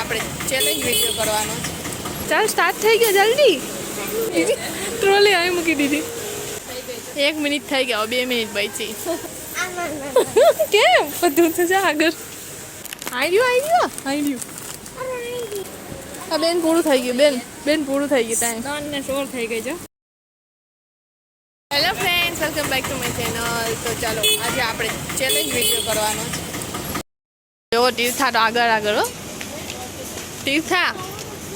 આપણે challenge video કરવાનો છે. ચાલ સ્ટાર્ટ થઈ ગયો જલ્દી. ટ્રોલી આવી મૂકી દીધી. 1 મિનિટ થઈ ગયા, 2 મિનિટ બચી. કેમ બધું થશે આગળ? આવી બેન પૂરું થઈ ગયું. બેન પૂરું થઈ ગયું. ટાઈમ 9:16 થઈ ગઈ છે. Hello friends, welcome back to my channel. તો ચાલો આજે આપણે ચેલેન્જ વિડીયો કરવાનો છે. જો તીર્થા તો આગળ હો. તીર્થા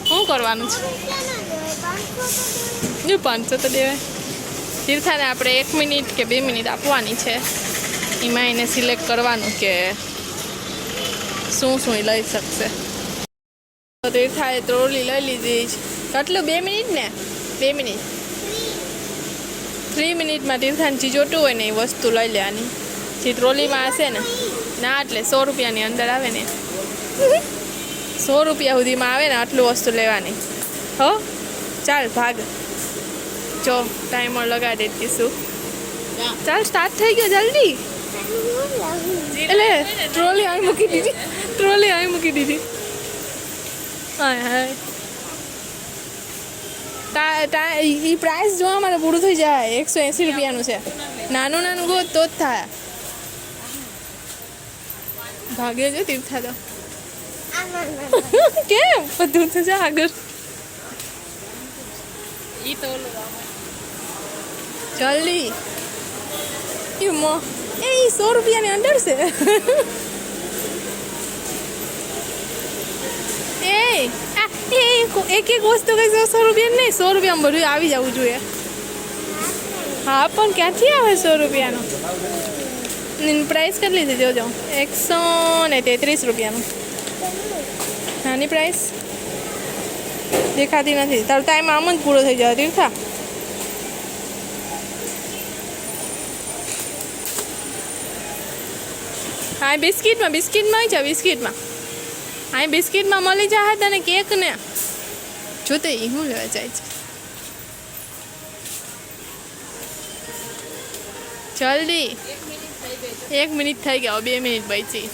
શું કરવાનું છે? 500 તો દેવાય. તીર્થાને આપણે 1 મિનિટ કે 2 મિનિટ આપવાની છે. એમાં એને સિલેક્ટ કરવાનું કે શું એ લઈ શકશે. તો તીર્થાએ ટ્રોલી લઈ લીધી છે. કેટલું? 2 મિનિટ ને? 2 મિનિટ. 3 મિનિટમાં તીર્થાને જે જોતું હોય ને એ વસ્તુ લઈ લેવાની. જે ટ્રોલીમાં હશે ને ના, એટલે 100 રૂપિયાની અંદર આવે ને, 100 રૂપિયા સુધીમાં આવે ને આટલું વસ્તુ લેવાની. હો ચાલ ભાગ. જો ટાઈમર લગાડી દેતીશું. ચાલ સ્ટાર્ટ થઈ ગયો જલ્દી. એટલે ટ્રોલી આવી મૂકી દીધી. હા એ પ્રાઇસ જોવા મારે પૂરું થઈ જાય. 180 રૂપિયાનું છે. નાનું ગોત તો જ થાય. ભાગે છે તીર્થા તો. કેમ બધું થશે આગળ? જલ્દી. એ 100 રૂપિયાની અંદર છે. એક વસ્તુ કઈ 100 રૂપિયા નહીં, 100 રૂપિયામાં બધું આવી જવું જોઈએ. હા પણ ક્યાંથી આવે 100 રૂપિયાનો? પ્રાઇસ કેટલી છે જોજો? 133 રૂપિયાનું. નાની પ્રાઇસ દેખાતી નથી. તારો ટાઈમ આમ જ પૂરો થઈ જાય તીર્થા. હા બિસ્કિટમાં છે. હા બિસ્કિટમાં મળી જાય તને કેક ને. જોતે એ શું લેવા જાય છે? જલ્દી. 1 મિનિટ થઈ ગયા, 2 મિનિટ બચી.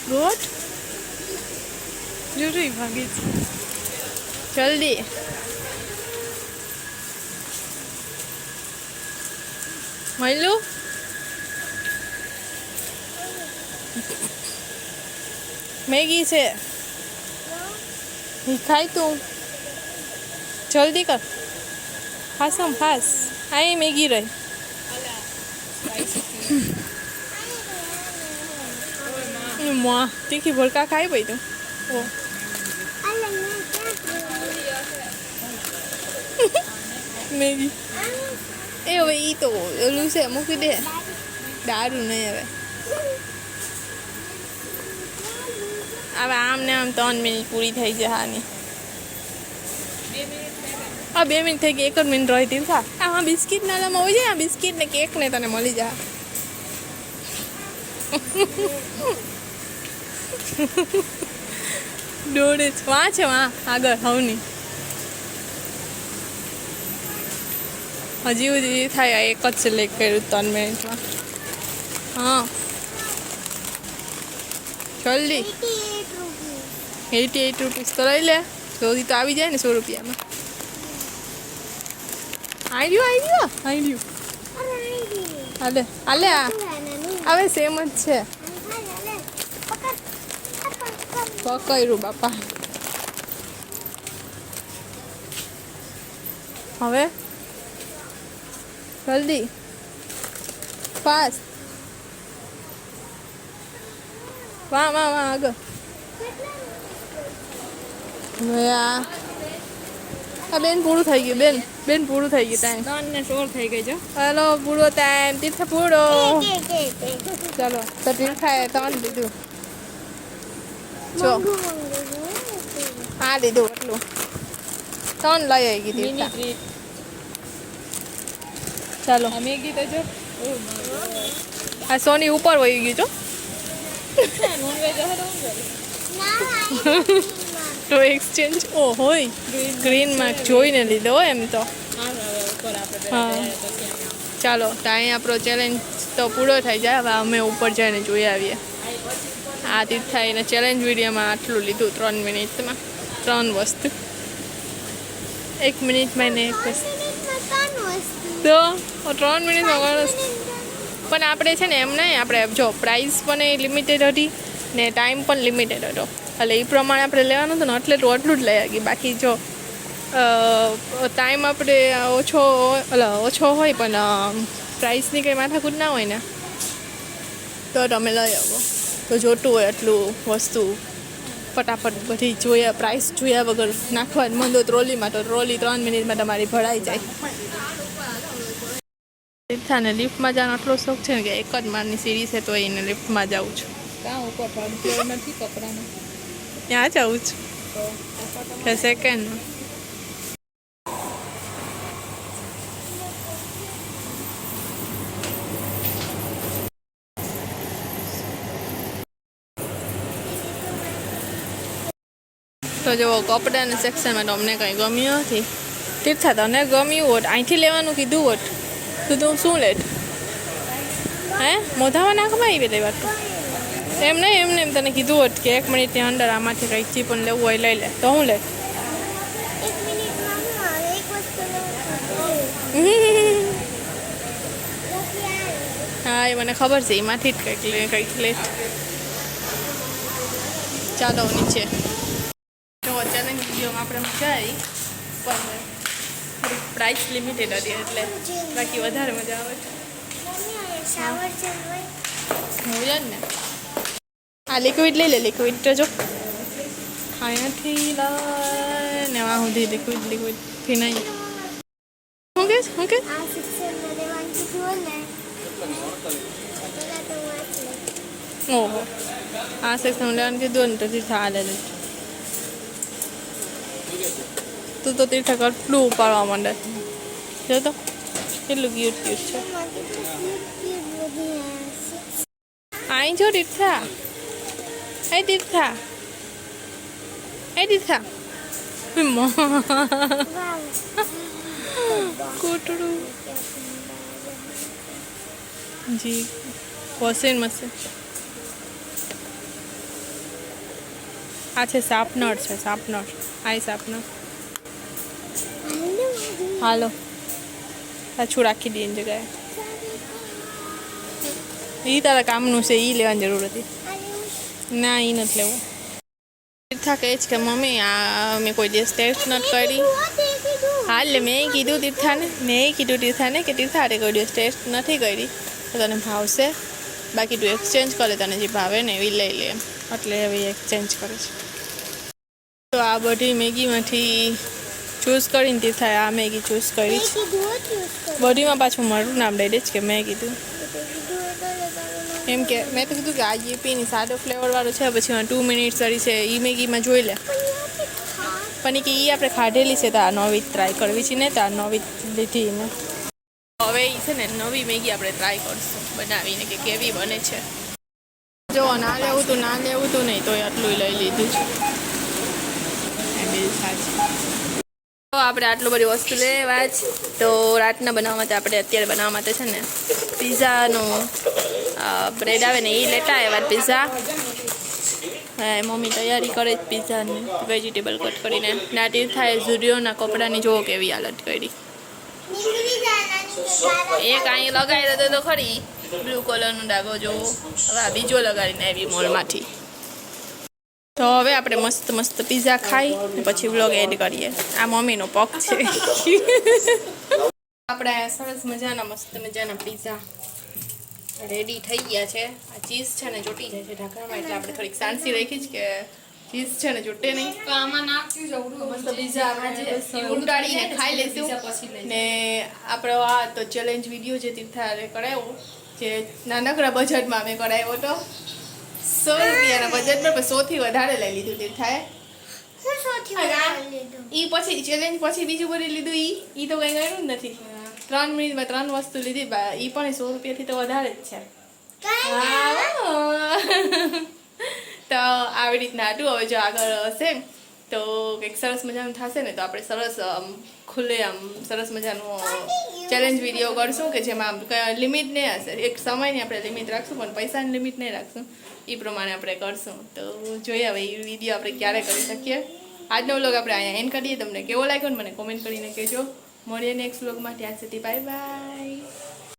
ગોટ જોઈ ભાગી છે. જલ્દી. મળ્યું? મેગી છે. ખાય તું. જલ્દી કર. ફાસ. આ મેગી રહી. તીખી ભડકા ખાઈ ભાઈ તું. મેગી એ હવે ઈ તો ઓલું છે, મૂકી દે. દારૂ નહીં હવે આમને આમ 3 મિનિટ પૂરી થઈ જાય. હાની 2 મિનિટ થઈ ગઈ. 1 મિનિટ રહી તીર્થા. હા બિસ્કિટ નાનામાં હોય છે. આ બિસ્કિટ ને કેક ને તને મળી જાય. દોડે છે. વાં આગળ હવની. હજી થાય. એક જ સિલેક્ટ કર્યું 3 મિનિટમાં. હા જલ્દી. 88 રૂપીસ તો લઈ લે. સુધી તો આવી જાય ને 100 રૂપિયામાં. આવ્યું. હાલે હવે સેમ જ છે. પકડ્યું બાપા. હવે જલ્દી ફાસ્ટ. વાહ આગળ. બેન પૂરું થઈ ગયું. બેન પૂરું થઈ ગયું. ટાઈમ 9:16 થઈ ગઈ છે. હેલો પૂરો ટાઈમ. તીર્થા પૂરો. ચાલો તો તીર્થાએ 3 લીધું. જો આ લીધું એટલું. 3 લઈ આવી ગઈ તીર્થા. ચાલો મેગી તો જો આ સોની ઉપર વહી ગયું છો. તો એક્સચેન્જ હોય ગ્રીન માર્ક જોઈને લીધો એમ તો. હા ચાલો તો અહીં આપણો ચેલેન્જ તો પૂરો થઈ જાય. હવે અમે ઉપર જઈને જોઈ આવીએ. આ તીર્થાઈને ચેલેન્જ વિડીયોમાં આટલું લીધું 3 મિનિટમાં 3 વસ્તુ. 1 મિનિટમાં ને 1 વસ્તુ તો 3 મિનિટમાં વસ્તુ. પણ આપણે છે ને એમ નહીં, આપણે જો પ્રાઇસ પણ એ લિમિટેડ હતી ને ટાઈમ પણ લિમિટેડ હતો, એટલે એ પ્રમાણે આપણે લેવાનું હતું ને એટલે તો એટલું જ લઈ આવી. બાકી જો ટાઈમ આપણે ઓછો હોય પણ પ્રાઇસની કંઈ માથાકૂટ ના હોય ને તો તમે લઈ આવો. તો જોતું હોય એટલું વસ્તુ ફટાફટ બધી જોયા, પ્રાઇસ જોયા વગર નાખવા જ મંદો ટ્રોલીમાં, તો ટ્રોલી 3 મિનિટમાં તમારી ભરાઈ જાય. તીર્થાને લિફ્ટમાં જવાનો આટલો શોખ છે ને કે એક જ માળની સીડી છે તો એને લિફ્ટમાં જાઉં છું. ત્યાં જાઉં છું કે સેકન્ડમાં. તો જો કપડાના સેક્શનમાં તો અમને કંઈ ગમ્યું નથી. તીર્થા તને ગમ્યું હોત અહીંથી લેવાનું કીધું હોત તો તું શું લેત? હે મોઢામાં નાખમાં આવી લેવા તું? એમ નહીં, એમને એમ તને કીધું હોત કે 1 મિનિટની અંદર આમાંથી કંઈ ચી પણ લેવું હોય લઈ લે, તો હું લે? હા એ મને ખબર છે, એમાંથી જ કંઈક લે. ચાલો નીચે. જો ચેલેન્જ વિડીયોમાં આપણે મજા આવી પણ પ્રાઇસ લિમિટેડ હતી એટલે બાકી વધારે મજા આવે છે. હોય જ ને. આ લિક્વિડ લઈ લે, લિક્વિડ તો જો અહીંયાથી ને આ સુધી લિક્વિડથી નહીં. શું કે ઓહો આ સેક્શન લેવાનું કીધું ને તો તીર્થા લે. તું તો તીર્થા કેટલું ઉપાડવા માંડે જો તો કેટલું ક્યુટ છે. અહીં જો તીર્થા, હે તીર્થા, કોટડું જી વોશિંગ મશીન. આ છે શાર્પનર, આ શાર્પનર. હાલો પાછું રાખી દઈએ એની જગ્યાએ. એ તારા કામનું છે, એ લેવાની જરૂર હતી. ના એ નથી લેવું. તીર્થા કહે છે કે મમ્મી આ મેં કોઈ દિવસ ટેસ્ટ નથી કરી. હા એટલે મેં કીધું તીર્થાને કે તીર્થાએ કોઈ દિવસ ટેસ્ટ નથી કરી તો તને ભાવશે, બાકી તું એક્સચેન્જ કરે, તને જે ભાવે ને એવી લઈ લે. એટલે હવે એક્સચેન્જ કરે છે. તો આ બધી મેગીમાંથી ચૂઝ કરીને તીર્થાએ આ મેગી ચૂઝ કરી છે. બધીમાં પાછું મારું નામ લઈ દે છે કે મેં કીધું એમ કે મેં તો કીધું કે આ યીપીની સાદો ફ્લેવરવાળું છે, પછી 2 મિનિટ્સ વાળી છે એ મેગીમાં જોઈ લે. પણ કે એ આપણે ખાધેલી છે તો આ નવી ટ્રાય કરવી છે ને, તો આ નવી લીધી ને હવે એ છે ને નવી મેગી આપણે ટ્રાય કરશું બનાવીને કે કેવી બને છે. જો ના લેવું તું નહીં તો આટલું લઈ લીધું છે. તો આપણે આટલું બધી વસ્તુ લેવા જ. તો રાતના બનાવવા માટે આપણે અત્યારે બનાવવા માટે છે ને પિઝાનું બ્રેડ આવે ને એ લેતા આવ્યા. પિઝા મમ્મી તૈયારી કરે જ પિઝાની, વેજીટેબલ કટ કરીને. નાટી થાય ઝુડિયોના કપડાની જોવો કેવી હાલત કરી. એક અહીં લગાવી દીધો તો ખરી બ્લુ કલરનો ડાઘો જોવો. હવે આ બીજો લગાડીને આવી મોલમાંથી. તો હવે આપણે મસ્ત પિઝા ખાઈ ને પછી વ્લોગ એડ કરીએ. આ મમ્મીનો પગ છે. આપણે સરસ મજાના પિઝા રેડી થઈ ગયા છે. આ ચીઝ છે ને ચોટી જાય છે ઢાંકણામાં, એટલે આપણે થોડીક શાંતિ રાખી જ કે ચીઝ છે ને ચોટે નહીં. આમાં નાખી જવું મસ્ત પિઝા ઉડાડીને ખાઈ લઈશું. ને આપણો આ તો ચેલેન્જ વિડીયો જે તીર્થાએ કરાવ્યો, જે નાનકડા બજેટમાં મેં કરાવ્યો હતો 100 રૂપિયાના બજેટમાં, પણ 100 થી વધારે લઈ લીધું તીર્થાએ. ઈ પછી ચેલેન્જ પછી બીજું બધું લીધું. ઈ તો કંઈ ગણ્યું જ નથી. 3 મિનિટમાં 3 વસ્તુ લીધી. ઈ પણ 100 રૂપિયાથી તો વધારે જ છે. તો આવી રીતના હતું. હવે જો આગળ હશે તો કંઈક સરસ મજાનું થશે ને તો આપણે સરસ ખુલ્લે આમ સરસ મજાનું ચેલેન્જ વિડીયો કરશું કે જેમાં લિમિટ નહીં હશે, એક સમયની આપણે લિમિટ રાખશું પણ પૈસાની લિમિટ નહીં રાખશું. એ પ્રમાણે આપણે કરશું. તો જોઈએ હવે એ વિડીયો આપણે ક્યારે કરી શકીએ. આજનો વ્લોગ આપણે અહીંયા એન્ડ કરીએ. તમને કેવો લાગ્યો ને મને કોમેન્ટ કરીને કહેજો. મળીએ નેક્સ્ટ વ્લોગમાં. ત્યાં સુધી બાય બાય.